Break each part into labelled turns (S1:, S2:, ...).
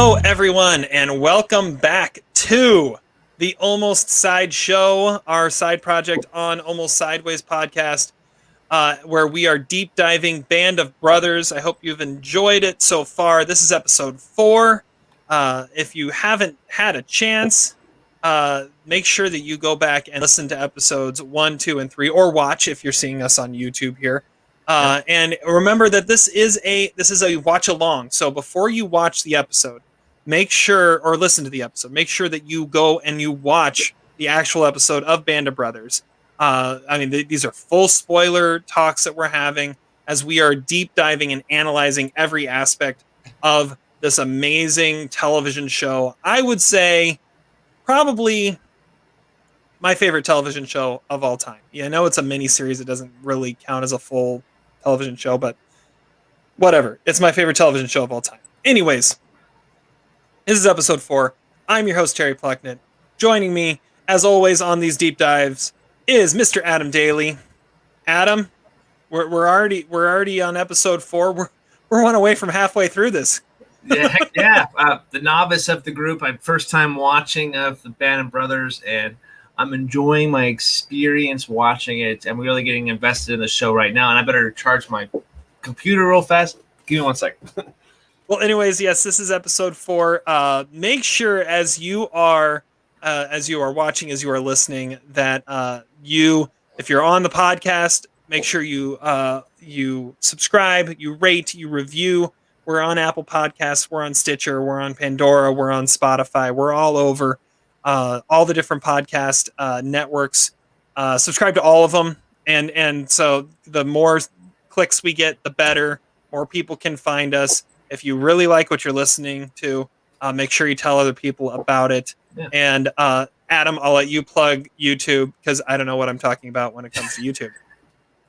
S1: Hello, everyone, and welcome back to the Almost SideShow, our side project on Almost Sideways podcast, where we are deep diving Band of Brothers. I hope you've enjoyed it so far. This is episode 4. If you haven't had a chance, make sure that you go back and listen to episodes 1, 2, and 3, or watch if you're seeing us on YouTube here. And remember that this is a watch along. So before you watch the episode, make sure, or listen to the episode, make sure that you go and you watch the actual episode of Band of Brothers. These are full spoiler talks that we're having as we are deep diving and analyzing every aspect of this amazing television show. I would say probably my favorite television show of all time. Yeah, I know it's a mini series. It doesn't really count as a full television show, but whatever. It's my favorite television show of all time. Anyways, this is episode 4. I'm your host, Terry Plucknett. Joining me, as always, on these deep dives is Mr. Adam Daly. Adam, we're already on episode 4. We're one away from halfway through this.
S2: Yeah. The novice of the group. I'm first time watching of the Band of Brothers, and I'm enjoying my experience watching it. I'm really getting invested in the show right now, and I better charge my computer real fast. Give me 1 second.
S1: Well, anyways, yes, this is episode 4. Make sure as you are watching, as you are listening, that if you're on the podcast, make sure you subscribe, you rate, you review. We're on Apple Podcasts, we're on Stitcher, we're on Pandora, we're on Spotify, we're all over. All the different podcast networks. Subscribe to all of them, and so the more clicks we get, the better. More people can find us. If you really like what you're listening to, make sure you tell other people about it. Yeah. And Adam, I'll let you plug YouTube because I don't know what I'm talking about when it comes to YouTube.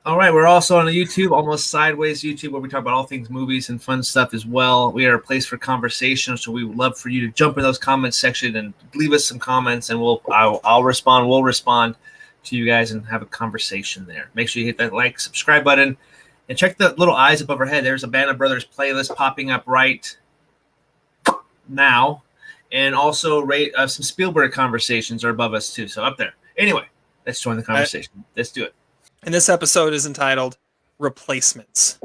S2: All right, we're also on the YouTube, Almost Sideways YouTube, where we talk about all things movies and fun stuff as well. We are a place for conversation, so we would love for you to jump in those comments section and leave us some comments, and I'll respond. We'll respond to you guys and have a conversation there. Make sure you hit that like, subscribe button, and check the little eyes above our head. There's a Band of Brothers playlist popping up right now, and also some Spielberg conversations are above us too, so up there. Anyway, let's join the conversation. Let's do it.
S1: And this episode is entitled Replacements.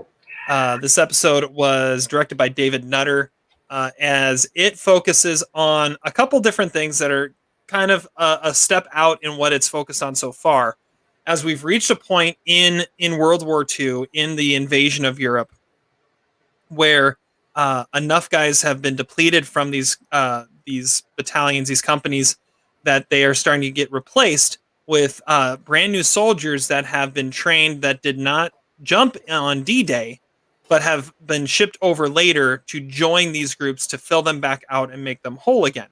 S1: This episode was directed by David Nutter, as it focuses on a couple different things that are kind of a step out in what it's focused on so far. As we've reached a point in World War II, in the invasion of Europe, where enough guys have been depleted from these battalions, these companies, that they are starting to get replaced with brand new soldiers that have been trained, that did not jump on D-Day, but have been shipped over later to join these groups to fill them back out and make them whole again.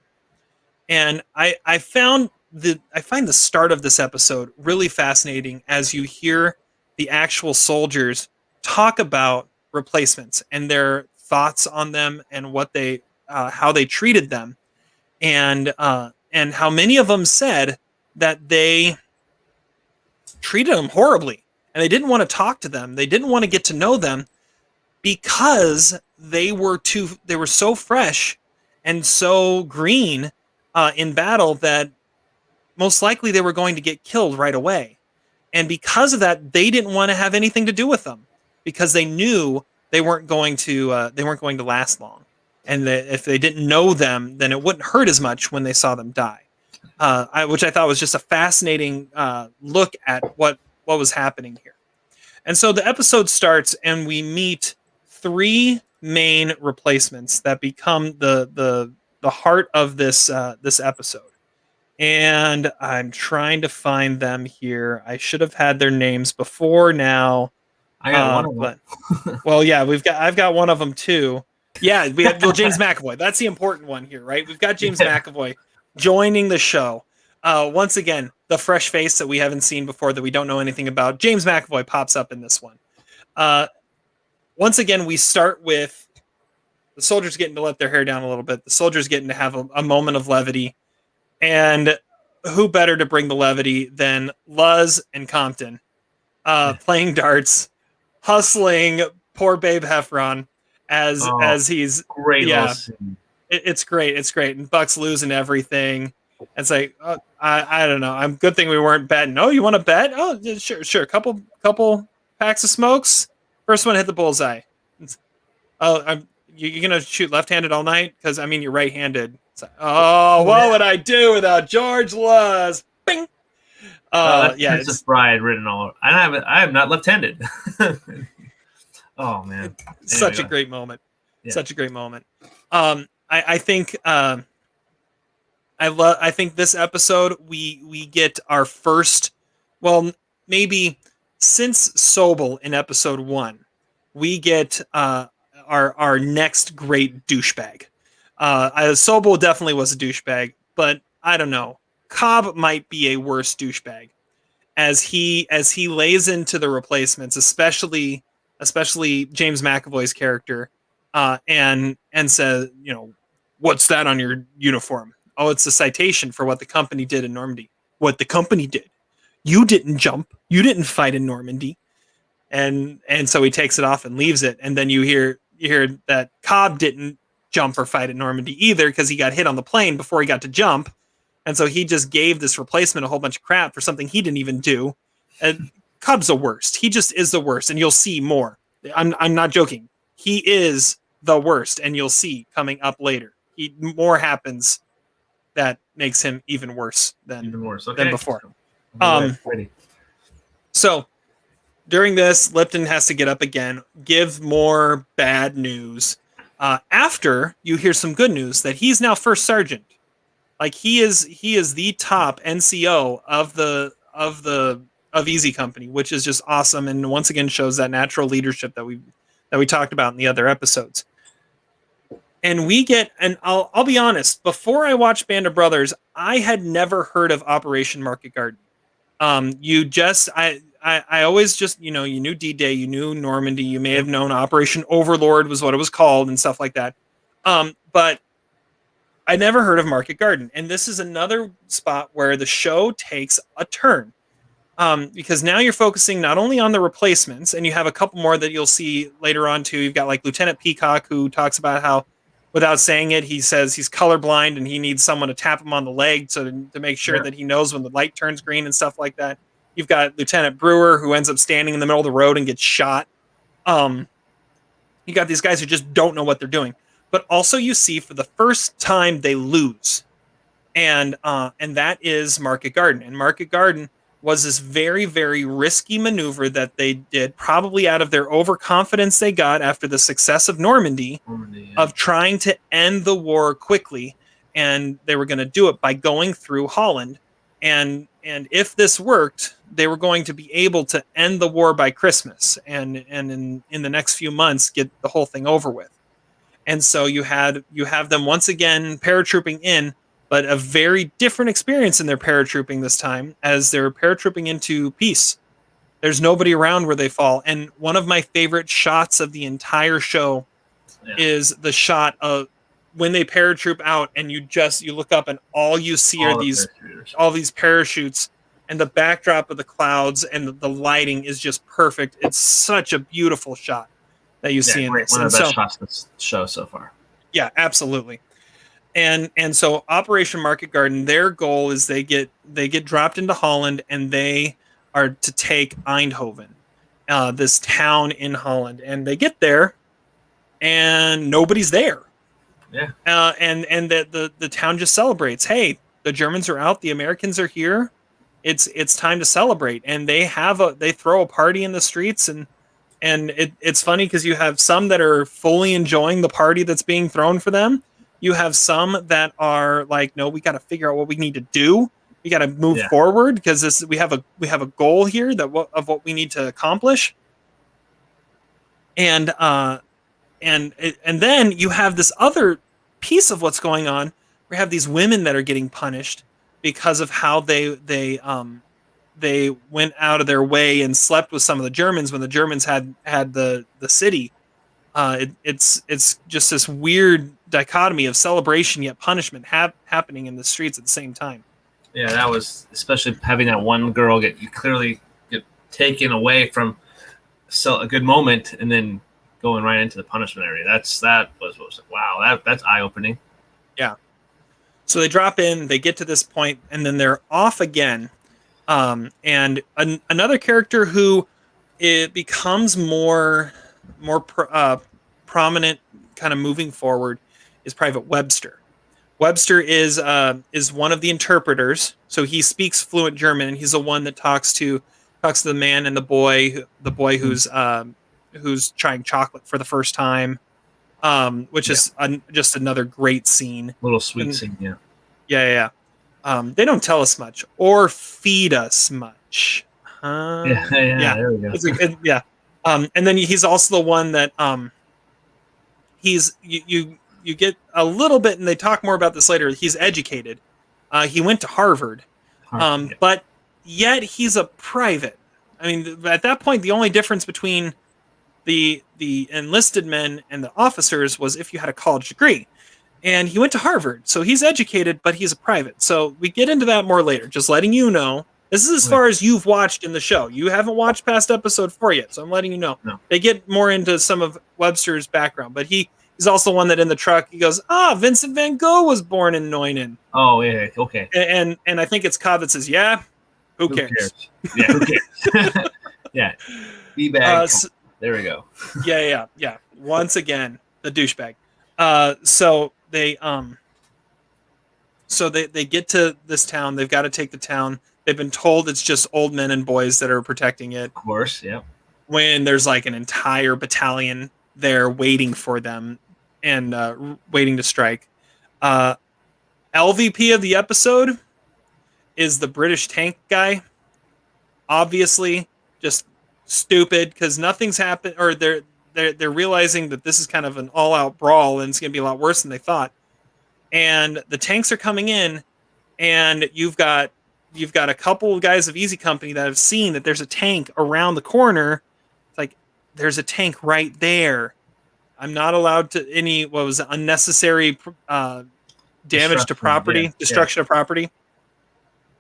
S1: And I find the start of this episode really fascinating as you hear the actual soldiers talk about replacements and their thoughts on them and what they how they treated them, and how many of them said that they treated them horribly and they didn't want to talk to them. They didn't want to get to know them because they were so fresh and so green in battle that most likely they were going to get killed right away. And because of that, they didn't want to have anything to do with them because they knew they weren't going to last long. And that if they didn't know them, then it wouldn't hurt as much when they saw them die. Which I thought was just a fascinating look at what was happening here. And so the episode starts, and we meet 3 main replacements that become the heart of this episode. And I'm trying to find them here. I should have had their names before now.
S2: I got one of them.
S1: Well, yeah, I've got one of them too. Yeah, we have James McAvoy. That's the important one here, right? We've got James McAvoy joining the show. Once again, the fresh face that we haven't seen before, that we don't know anything about. James McAvoy pops up in this one. Once again, we start with the soldiers getting to let their hair down a little bit. The soldiers getting to have a moment of levity. And who better to bring the levity than Luz and Compton playing darts, hustling poor Babe Heffron as he's
S2: great.
S1: Yeah. It's great. It's great. And Buck's losing everything. It's like, I don't know. I'm good thing we weren't betting. Oh, you want to bet? Oh, yeah, sure. Couple packs of smokes. First one hit the bullseye. You're gonna shoot left-handed all night? Because I mean, you're right-handed. It's like, oh, what would I do without George Luz? Bing.
S2: That's
S1: Yeah,
S2: Princess Bride written all over. I am not left-handed. Oh man,
S1: it's such a great moment.
S2: Yeah.
S1: Such a great moment. I think I think this episode we get our first, well, maybe since Sobel in episode 1, we get our next great douchebag. Sobel definitely was a douchebag, but I don't know. Cobb might be a worse douchebag as he lays into the replacements, especially James McAvoy's character, and says, what's that on your uniform? Oh, it's a citation for what the company did in Normandy. What the company did? You didn't jump. You didn't fight in Normandy. And so he takes it off and leaves it. And then you hear that Cobb didn't jump or fight in Normandy either because he got hit on the plane before he got to jump. And so he just gave this replacement a whole bunch of crap for something he didn't even do. And Cobb's the worst. He just is the worst, and you'll see more. I'm not joking. He is the worst, and you'll see coming up later. More happens that makes him even worse than before.
S2: Ready.
S1: So during this, Lipton has to get up again, give more bad news. After you hear some good news that he's now first sergeant. Like he is the top NCO of Easy Company, which is just awesome, and once again shows that natural leadership that we talked about in the other episodes. And we get, and I'll be honest, before I watched Band of Brothers, I had never heard of Operation Market Garden. I always just, you knew D-Day, you knew Normandy, you may have known Operation Overlord was what it was called and stuff like that. But I never heard of Market Garden. And this is another spot where the show takes a turn. Because now you're focusing not only on the replacements, and you have a couple more that you'll see later on too. You've got like Lieutenant Peacock, who talks about how, without saying it, he says he's colorblind and he needs someone to tap him on the leg to make sure that he knows when the light turns green and stuff like that. You've got Lieutenant Brewer, who ends up standing in the middle of the road and gets shot. You got these guys who just don't know what they're doing. But also you see for the first time they lose. And that is Market Garden. And Market Garden was this very, very risky maneuver that they did, probably out of their overconfidence they got after the success of Normandy, of trying to end the war quickly. And they were going to do it by going through Holland. And if this worked, they were going to be able to end the war by Christmas and in the next few months get the whole thing over with. And so you have them once again paratrooping in, but a very different experience in their paratrooping this time, as they're paratrooping into peace. There's nobody around where they fall. And one of my favorite shots of the entire show is the shot of when they paratroop out and you look up and all you see are all these parachutes, and the backdrop of the clouds and the lighting is just perfect. It's such a beautiful shot that you see in this.
S2: One of the best shots of this show so far.
S1: Yeah, absolutely. And so Operation Market Garden, their goal is they get dropped into Holland, and they are to take Eindhoven, this town in Holland. And they get there and nobody's there.
S2: Yeah.
S1: And the town just celebrates. Hey, the Germans are out, the Americans are here. It's time to celebrate. And they throw a party in the streets, and it's funny because you have some that are fully enjoying the party that's being thrown for them. You have some that are like, no, we got to figure out what we need to do. We got to move forward because we have a goal here of what we need to accomplish. And then you have this other piece of what's going on. We have these women that are getting punished because of how they went out of their way and slept with some of the Germans when the Germans had the city. It's just this weird dichotomy of celebration yet punishment happening in the streets at the same time.
S2: Yeah, that was, especially having that one girl get taken away from a good moment and then going right into the punishment area. That was wow, that's eye opening.
S1: So they drop in, they get to this point, and then they're off again. Another character who it becomes more prominent, kind of moving forward, is Private Webster. Webster is one of the interpreters, so he speaks fluent German, and he's the one that talks to the man and the boy who's trying chocolate for the first time, which is just another great scene.
S2: Little sweet scene, yeah.
S1: Yeah. They don't tell us much or feed us much.
S2: Yeah. There we go.
S1: And then he's also the one that you get a little bit, and they talk more about this later. He's educated. He went to Harvard, but yet he's a private. I mean, at that point, the only difference between the enlisted men and the officers was if you had a college degree. And he went to Harvard, so he's educated, but he's a private. So we get into that more later. Just letting you know. This is as far as you've watched in the show. You haven't watched past episode 4 yet, so I'm letting you know.
S2: No.
S1: They get more into some of Webster's background, but he's also one that in the truck, he goes, Vincent van Gogh was born in Neuenen.
S2: Oh, yeah, okay.
S1: And I think it's Cobb that says, yeah, who cares?
S2: Yeah, who cares? Yeah. B-bag. There we go.
S1: Yeah. Once again, the douchebag. So they get to this town. They've got to take the town. They've been told it's just old men and boys that are protecting it.
S2: Of course, yeah.
S1: When there's like an entire battalion there waiting for them and waiting to strike. LVP of the episode is the British tank guy. Obviously, just stupid because nothing's happened, or they're realizing that this is kind of an all-out brawl and it's going to be a lot worse than they thought. And the tanks are coming in, and you've got a couple of guys of Easy Company that have seen that there's a tank around the corner. It's like, there's a tank right there. I'm not allowed to unnecessary damage to property, destruction of property.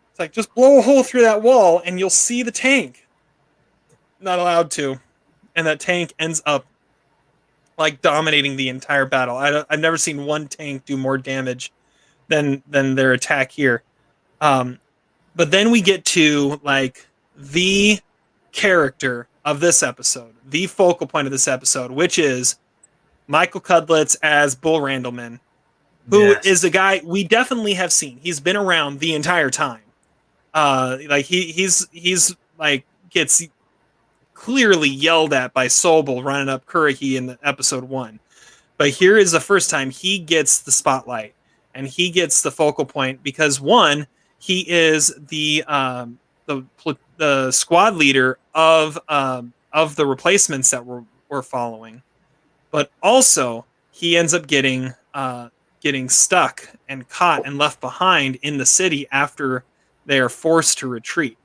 S1: It's like, just blow a hole through that wall and you'll see the tank. Not allowed to. And that tank ends up like dominating the entire battle. I've never seen one tank do more damage than their attack here. But then we get to like the character of this episode, the focal point of this episode, which is Michael Cudlitzis as Bull Randleman, who is a guy we definitely have seen. He's been around the entire time. Like he's like gets clearly yelled at by Sobel running up Currahee in episode 1. But here is the first time he gets the spotlight and he gets the focal point because one, he is the squad leader of the replacements that we're following, but also he ends up getting stuck and caught and left behind in the city after they are forced to retreat.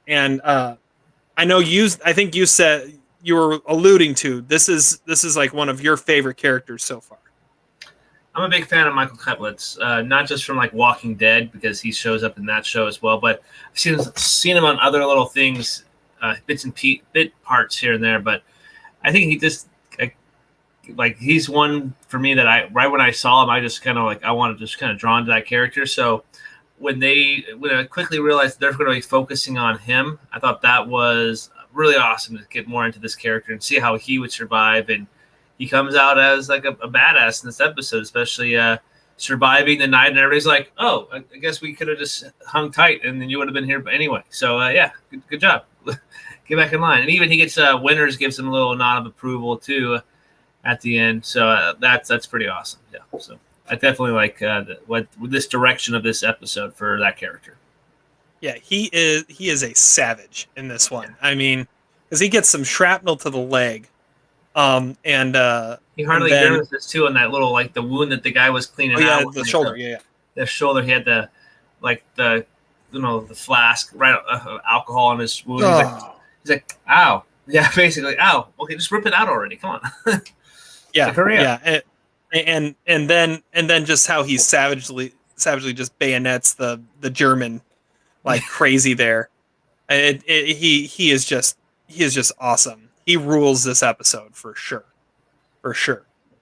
S1: And I know I think you said you were alluding to this is like one of your favorite characters so far.
S2: I'm a big fan of Michael Cudlitzis, not just from like Walking Dead because he shows up in that show as well, but I've seen him on other little things, bit parts here and there. But I think he just like he's one for me that right when I saw him, I just kind of like I wanted to just kind of drawn to that character. So when I quickly realized they're going to be focusing on him, I thought that was really awesome to get more into this character and see how he would survive. And he comes out as like a badass in this episode, especially surviving the night. And everybody's like, "Oh, I guess we could have just hung tight, and then you would have been here anyway." So yeah, good job. Get back in line. And even he gets Winters gives him a little nod of approval too at the end. So that's pretty awesome. Yeah. So I definitely like this direction of this episode for that character.
S1: Yeah, he is a savage in this one. I mean, because he gets some shrapnel to the leg.
S2: He hardly grimaces too on that little like the wound that the guy was cleaning out.
S1: The shoulder,
S2: the shoulder. He had the flask alcohol on his wound. He's like, ow, yeah, basically, ow. Okay, just rip it out already. Come on.
S1: Yeah. And then just how he savagely just bayonets the German like crazy there. He is just awesome. He rules this episode for sure.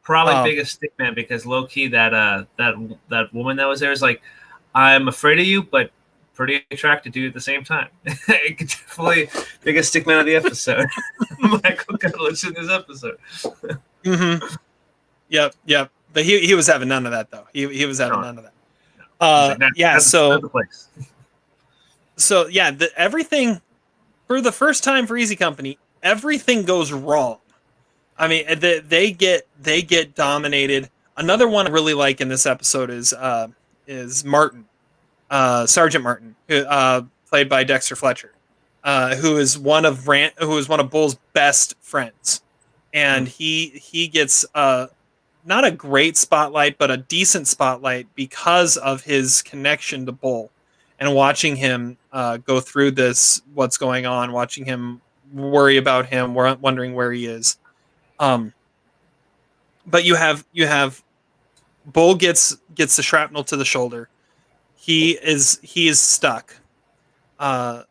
S2: Probably biggest stickman, because low key that woman that was there is like, I'm afraid of you, but pretty attracted to you at the same time. Definitely biggest stickman of the episode. Michael Cudlitzis in this episode.
S1: Mm-hmm. Yep. But he was having none of that though. He was having none of that.
S2: That's the place.
S1: So yeah, everything for the first time for Easy Company, everything goes wrong. I mean, they get dominated. Another one I really like in this episode is Martin, Sergeant Martin, who played by Dexter Fletcher, who is one of Bull's best friends, and he gets not a great spotlight, but a decent spotlight because of his connection to Bull, and watching him go through what's going on, watching him worry about him, wondering where he is. But you have Bull gets the shrapnel to the shoulder. He is stuck. Private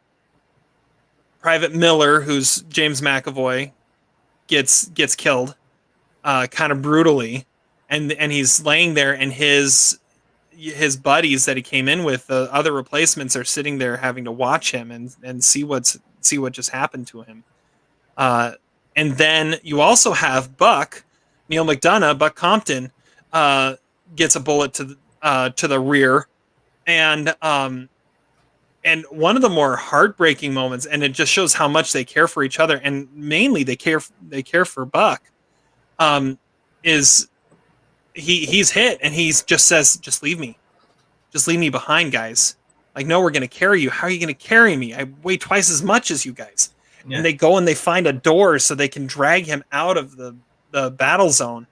S1: Miller, who's James McAvoy, gets killed, kind of brutally, and he's laying there, and his buddies that he came in with, the other replacements, are sitting there having to watch him and see what just happened to him. And then you also have Neil McDonough, Buck Compton, gets a bullet to the rear, and one of the more heartbreaking moments, and it just shows how much they care for each other, and mainly they care for Buck, is he's hit, and he just says, "Just leave me behind, guys. Like, no, we're gonna carry you. How are you gonna carry me? I weigh twice as much as you guys." Yeah. And they go and they find a door so they can drag him out of the battle zone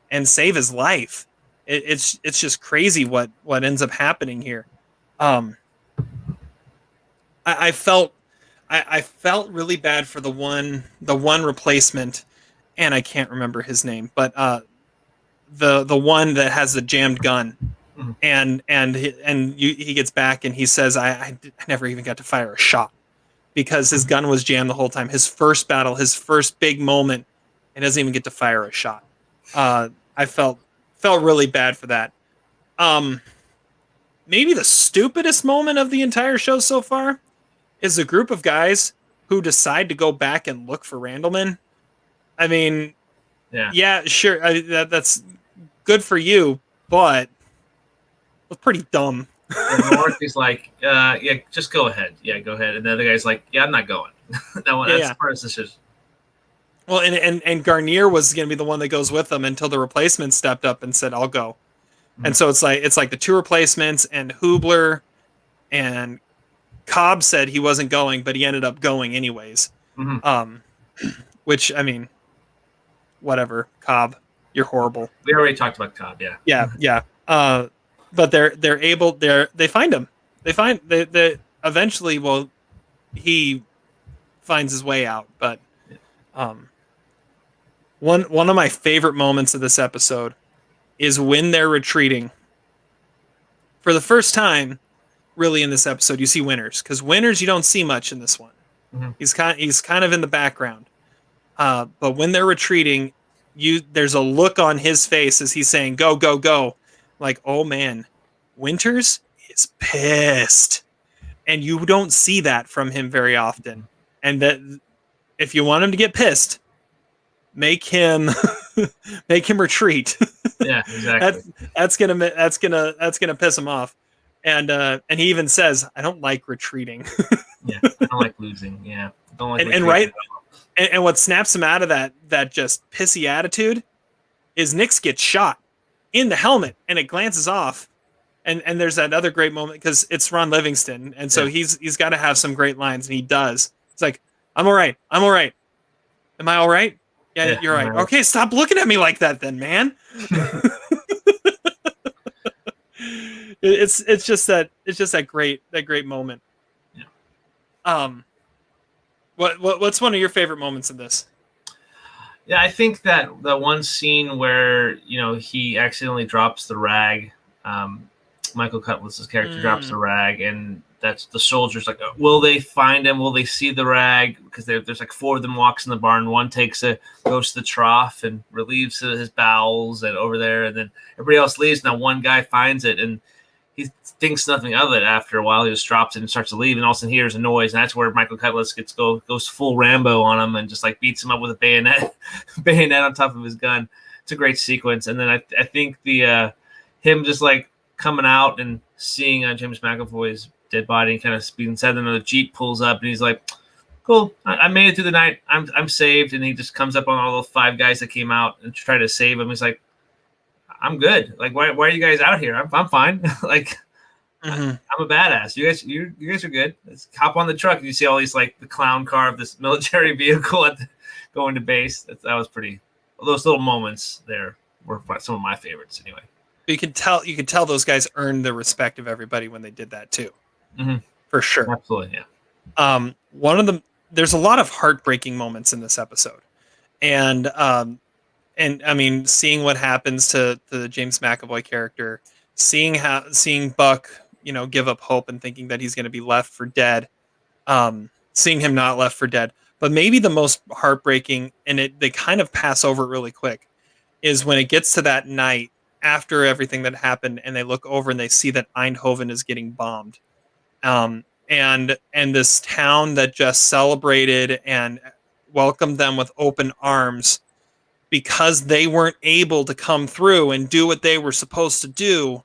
S1: and save his life. It's just crazy what ends up happening here. I felt really bad for the one replacement, and I can't remember his name, but the one that has the jammed gun, and he gets back and he says, I never even got to fire a shot because his gun was jammed the whole time. His first battle, his first big moment, and doesn't even get to fire a shot. I felt really bad for that. Maybe the stupidest moment of the entire show so far is a group of guys who decide to go back and look for Randleman. I mean, yeah, sure, that's good for you, but it's pretty dumb.
S2: And Morphy's like, yeah, just go ahead. Yeah, go ahead. And the other guy's like, yeah, I'm not going. That's part of the decision.
S1: Well, and Garnier was going to be the one that goes with them until the replacement stepped up and said, I'll go. Mm-hmm. And so it's like the two replacements, and Hubler and Cobb said he wasn't going, but he ended up going anyways. Mm-hmm. Which, I mean, whatever, Cobb, you're horrible.
S2: We already talked about Cobb, yeah.
S1: Yeah. But they find him. They eventually, well, he finds his way out. But one of my favorite moments of this episode is when they're retreating. For the first time, really, in this episode, you see Winters, because Winters you don't see much in this one. Mm-hmm. He's kind of in the background. But when they're retreating, there's a look on his face as he's saying, "Go, go, go." Like, oh man, Winters is pissed. And you don't see that from him very often. And that if you want him to get pissed, make him retreat.
S2: Yeah, exactly.
S1: That's gonna piss him off. And he even says, "I don't like retreating."
S2: Yeah, I don't like losing. Yeah, I don't like.
S1: And right, and what snaps him out of that just pissy attitude is Nix gets shot in the helmet, and it glances off, and there's that other great moment because it's Ron Livingston, and so he's got to have some great lines, and he does. It's like, I'm all right. Am I all right? Yeah, you're right. Okay, stop looking at me like that, then, man. It's just that great moment. Yeah. What's one of your favorite moments of this?
S2: Yeah, I think that the one scene where he accidentally drops the rag, Michael Cudlitzis' character drops the rag, and that's the soldiers like, will they find him? Will they see the rag? Because there's like 4 of them walks in the barn. One goes to the trough and relieves his bowels and over there, and then everybody else leaves. Now one guy finds it and he thinks nothing of it. After a while, he just drops it and starts to leave, and all of a sudden hears a noise, and that's where Michael Cudlitzis goes full Rambo on him and just like beats him up with a bayonet on top of his gun. It's a great sequence, and then I think the him just like coming out and seeing James McAvoy's dead body and kind of being sad. Then the Jeep pulls up and he's like, "Cool, I made it through the night. I'm saved." And he just comes up on all those 5 guys that came out and try to save him. He's like, "I'm good. Like, why are you guys out here? I'm fine. Like, I'm a badass. You guys are good. Let's hop on the truck." And you see all these like the clown car of this military vehicle going to base. That was pretty. Those little moments there were some of my favorites anyway.
S1: You could tell those guys earned the respect of everybody when they did that too. For sure.
S2: Absolutely, yeah.
S1: There's a lot of heartbreaking moments in this episode. And I mean, seeing what happens to the James McAvoy character, seeing Buck, give up hope and thinking that he's going to be left for dead, seeing him not left for dead. But maybe the most heartbreaking, and they kind of pass over it really quick, is when it gets to that night after everything that happened, and they look over and they see that Eindhoven is getting bombed. And this town that just celebrated and welcomed them with open arms, because they weren't able to come through and do what they were supposed to do,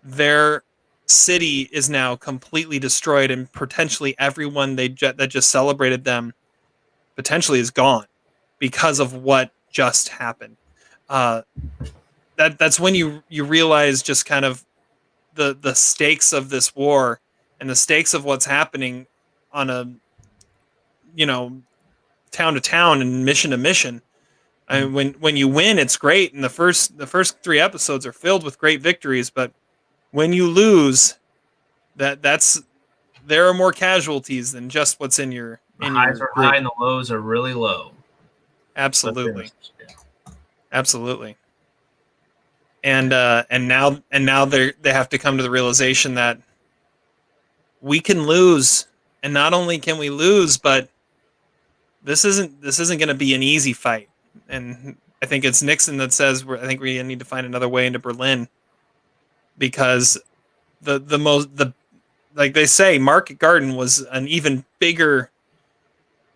S1: their city is now completely destroyed, and potentially everyone that just celebrated them potentially is gone because of what just happened. That's when you realize just kind of the stakes of this war and the stakes of what's happening on a town to town and mission to mission. I mean, when you win, it's great, and the first 3 episodes are filled with great victories. But when you lose, there are more casualties than just what's in your.
S2: The highs are high and the lows are really low.
S1: Absolutely, absolutely. And now they have to come to the realization that we can lose, and not only can we lose, but this isn't going to be an easy fight. And I think it's Nixon that says I think we need to find another way into Berlin, because like they say, Market Garden was an even bigger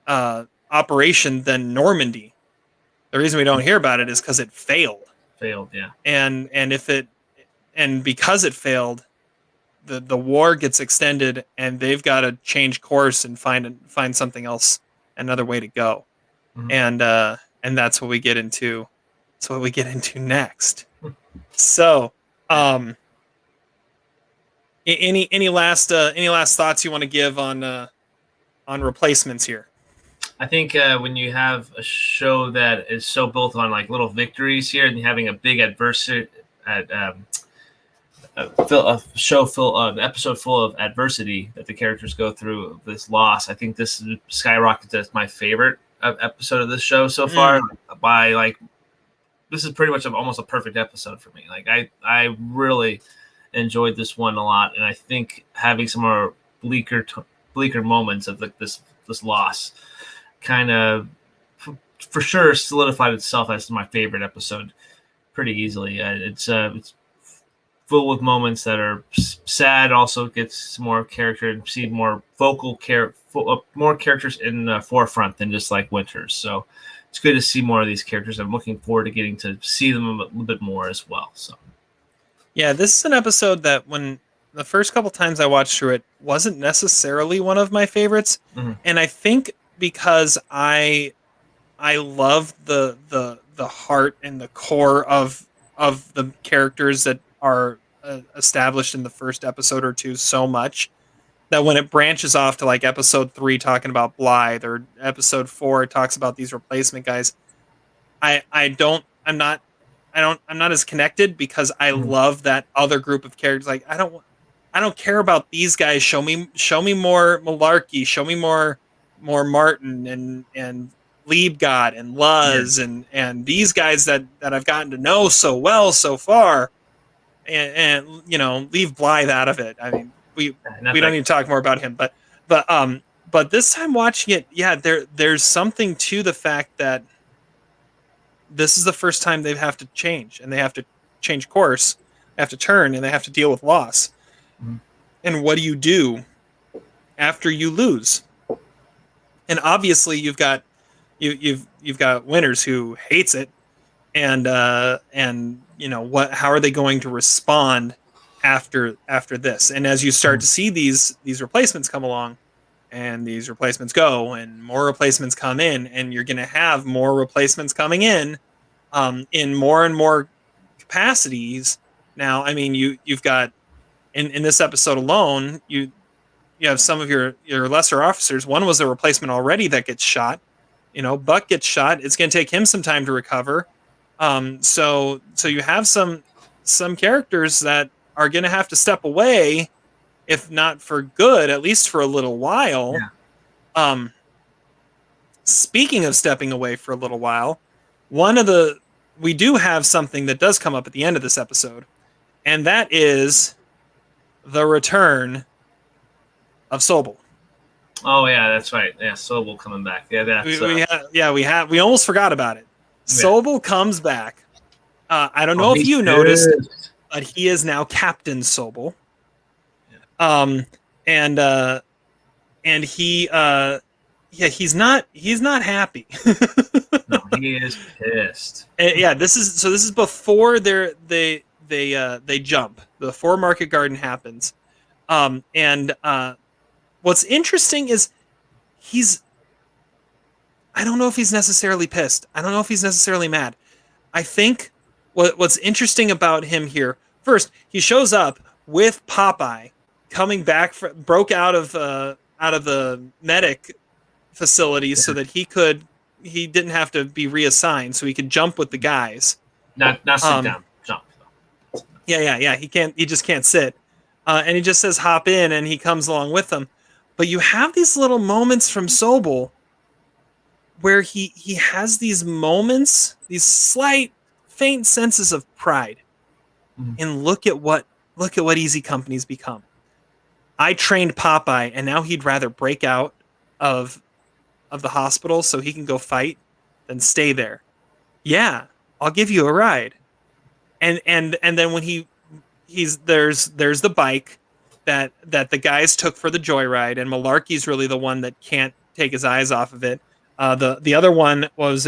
S1: operation than Normandy. The reason we don't hear about it is because it failed.
S2: Yeah.
S1: And because it failed, the war gets extended, and they've got to change course and find something else, another way to go. And that's what we get into. That's what we get into next. So, any last thoughts you want to give on replacements here?
S2: I think when you have a show that is so built on like little victories here, and having a big adversity, episode full of adversity that the characters go through this loss, I think this skyrockets as my favorite episode of this show so far. By like, this is pretty much almost a perfect episode for me. Like I really enjoyed this one a lot, and I think having some more bleaker moments of like this loss kind of for sure solidified itself as my favorite episode pretty easily. It's full with moments that are sad, also gets more character and see more more characters in the forefront than just like Winters. So it's good to see more of these characters. I'm looking forward to getting to see them a little bit more as well. So
S1: yeah, this is an episode that when the first couple times I watched through it wasn't necessarily one of my favorites. And I think because I love the heart and the core of the characters that are established in the first episode or two so much, that when it branches off to like episode 3 talking about Blythe, or episode 4 talks about these replacement guys, I'm not as connected, because I love that other group of characters. Like I don't care about these guys. Show me more Malarkey. Show me more Martin and Liebgott and Luz and these guys that I've gotten to know so well so far, and leave Blythe out of it. I mean, we don't need to talk more about him. But this time watching it, yeah, there's something to the fact that this is the first time they have to change, and they have to change course, they have to turn, and they have to deal with loss.
S2: Mm-hmm.
S1: And what do you do after you lose? And obviously, you've got winners who hates it, and you know how are they going to respond after this? And as you start to see these replacements come along, and these replacements go, and more replacements come in, and you're going to have more replacements coming in more and more capacities. Now, I mean, you've got in this episode alone, you have some of your lesser officers. One was a replacement already that gets shot. You know, Buck gets shot. It's going to take him some time to recover. So you have some characters that are going to have to step away, if not for good, at least for a little while.
S2: Yeah.
S1: Speaking of stepping away for a little while, we do have something that does come up at the end of this episode, and that is the return of Sobel.
S2: Oh yeah, that's right. Yeah, Sobel coming back. Yeah, that's
S1: we almost forgot about it.
S2: Yeah.
S1: Sobel comes back. I don't know if you noticed, but he is now Captain Sobel. Yeah. And he he's not happy.
S2: No, he is pissed.
S1: And yeah, this is before they jump. Before Market Garden happens. What's interesting is I don't know if he's necessarily pissed. I don't know if he's necessarily mad. I think what's interesting about him here, first, he shows up with Popeye coming back, broke out of the medic facility so that he didn't have to be reassigned, so he could jump with the guys.
S2: Not sit down, jump.
S1: Yeah. He just can't sit. And he just says hop in, and he comes along with them. But you have these little moments from Sobel where he has these moments, these slight, faint senses of pride. Mm-hmm. And look at what Easy Company's become. I trained Popeye, and now he'd rather break out of the hospital so he can go fight than stay there. Yeah, I'll give you a ride. And then when there's the bike that the guys took for the joyride, and Malarkey's really the one that can't take his eyes off of it. The other one was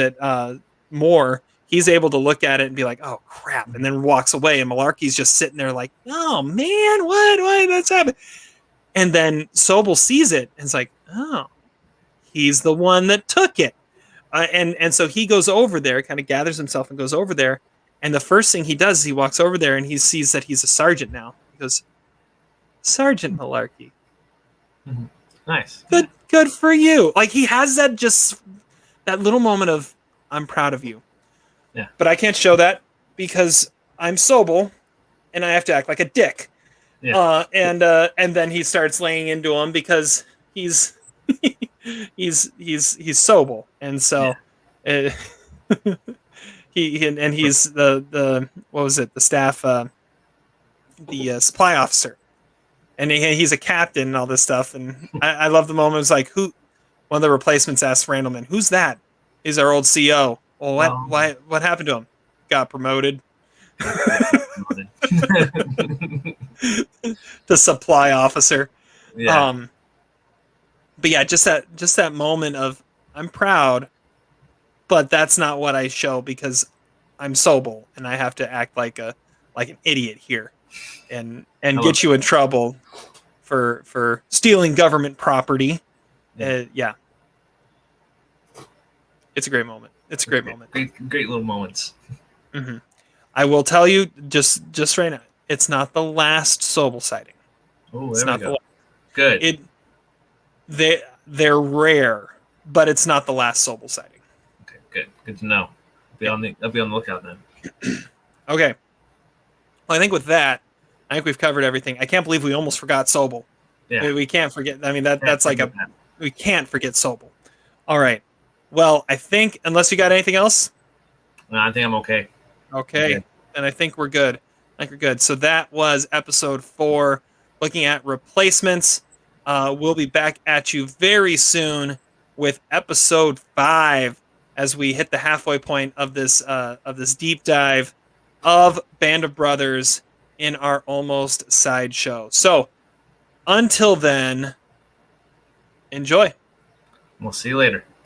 S1: Moore. He's able to look at it and be like, "Oh crap," and then walks away. And Malarkey's just sitting there like, "Oh man, what that's happened?" And then Sobel sees it and is like, "Oh, he's the one that took it." And so he goes over there, kind of gathers himself and goes over there. And the first thing he does is he walks over there and he sees that he's a sergeant now. He goes, "Sergeant Malarkey."
S2: Mm-hmm. Nice.
S1: Good for you. Like, he has that little moment of, I'm proud of you.
S2: Yeah.
S1: But I can't show that because I'm Sobel and I have to act like a dick.
S2: Yeah.
S1: And then he starts laying into him because he's Sobel. And so he's the what was it? The staff, the supply officer. And he's a captain and all this stuff. And I love the moment. It's like, one of the replacements asks Randleman, "Who's that?" "He's our old CO. "Well, what happened to him?" "Got promoted." The supply officer.
S2: Yeah.
S1: But yeah, just that moment of, I'm proud, but that's not what I show because I'm Sobel and I have to act like an idiot here. And get you in trouble for stealing government property. Yeah. It's a great moment. It's a great moment.
S2: Great little moments.
S1: Mm-hmm. I will tell you just right now, it's not the last Sobel sighting.
S2: Oh,
S1: it's
S2: there
S1: not
S2: we go. Good.
S1: They're rare, but it's not the last Sobel sighting.
S2: Okay, good to know. I'll be on the lookout then.
S1: Okay. Well, I think with that, we've covered everything. I can't believe we almost forgot Sobel.
S2: Yeah.
S1: We can't forget. I mean, that's like we can't forget Sobel. All right. Well, I think, unless you got anything else?
S2: No, I think I'm okay.
S1: Okay. And I think we're good. So that was episode 4. looking at replacements. We'll be back at you very soon with episode 5 as we hit the halfway point of this deep dive of Band of Brothers in our Almost SideShow. So until then, enjoy.
S2: We'll see you later.